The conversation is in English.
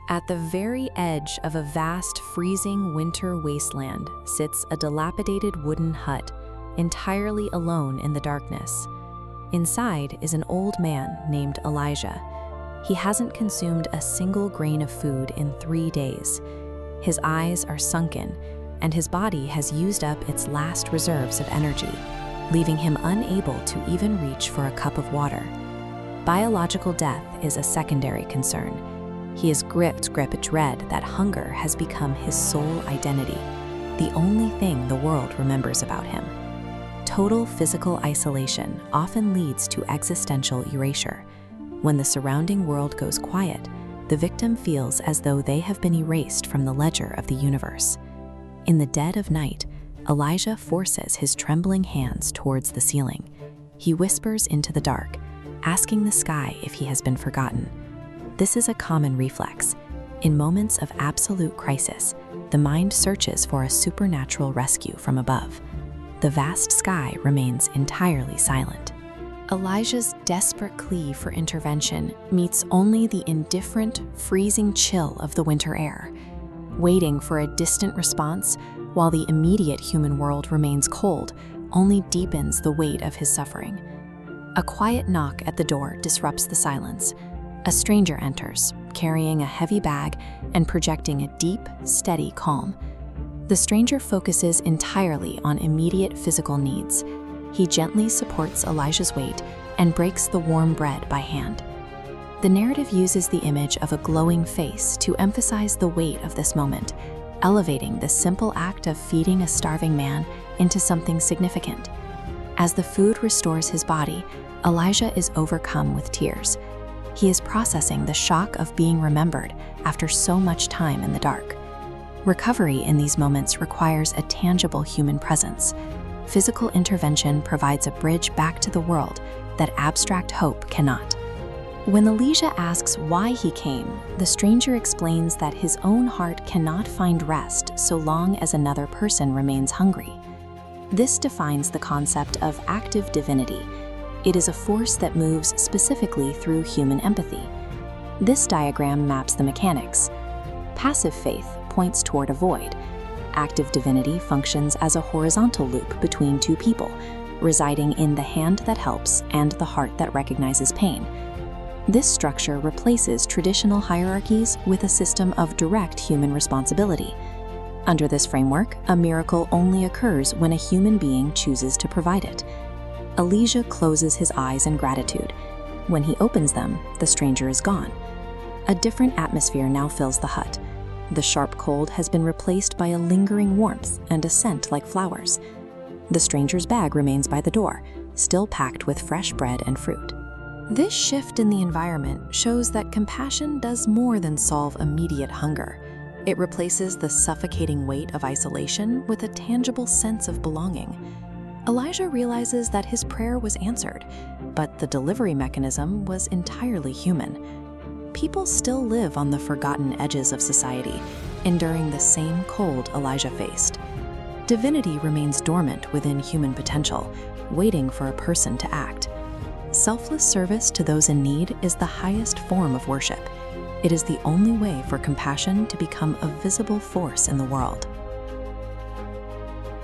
At the very edge of a vast, freezing winter wasteland sits a dilapidated wooden hut, entirely alone in the darkness. Inside is an old man named Elijah. He hasn't consumed a single grain of food in 3 days. His eyes are sunken, and his body has used up its last reserves of energy, leaving him unable to even reach for a cup of water. Biological death is a secondary concern. He is gripped with dread that hunger has become his sole identity, the only thing the world remembers about him. Total physical isolation often leads to existential erasure. When the surrounding world goes quiet, the victim feels as though they have been erased from the ledger of the universe. In the dead of night, Elijah forces his trembling hands towards the ceiling. He whispers into the dark, asking the sky if he has been forgotten. This is a common reflex. In moments of absolute crisis, the mind searches for a supernatural rescue from above. The vast sky remains entirely silent. Elijah's desperate plea for intervention meets only the indifferent, freezing chill of the winter air. Waiting for a distant response, while the immediate human world remains cold, only deepens the weight of his suffering. A quiet knock at the door disrupts the silence. A stranger enters, carrying a heavy bag and projecting a deep, steady calm. The stranger focuses entirely on immediate physical needs. He gently supports Elijah's weight and breaks the warm bread by hand. The narrative uses the image of a glowing face to emphasize the weight of this moment, elevating the simple act of feeding a starving man into something significant. As the food restores his body, Elijah is overcome with tears. He is processing the shock of being remembered after so much time in the dark. Recovery in these moments requires a tangible human presence. Physical intervention provides a bridge back to the world that abstract hope cannot. When Elijah asks why he came, the stranger explains that his own heart cannot find rest so long as another person remains hungry. This defines the concept of active divinity. It is a force that moves specifically through human empathy. This diagram maps the mechanics. Passive faith points toward a void. Active divinity functions as a horizontal loop between two people, residing in the hand that helps and the heart that recognizes pain. This structure replaces traditional hierarchies with a system of direct human responsibility. Under this framework, a miracle only occurs when a human being chooses to provide it. Elijah closes his eyes in gratitude. When he opens them, the stranger is gone. A different atmosphere now fills the hut. The sharp cold has been replaced by a lingering warmth and a scent like flowers. The stranger's bag remains by the door, still packed with fresh bread and fruit. This shift in the environment shows that compassion does more than solve immediate hunger. It replaces the suffocating weight of isolation with a tangible sense of belonging. Elijah realizes that his prayer was answered, but the delivery mechanism was entirely human. People still live on the forgotten edges of society, enduring the same cold Elijah faced. Divinity remains dormant within human potential, waiting for a person to act. Selfless service to those in need is the highest form of worship. It is the only way for compassion to become a visible force in the world.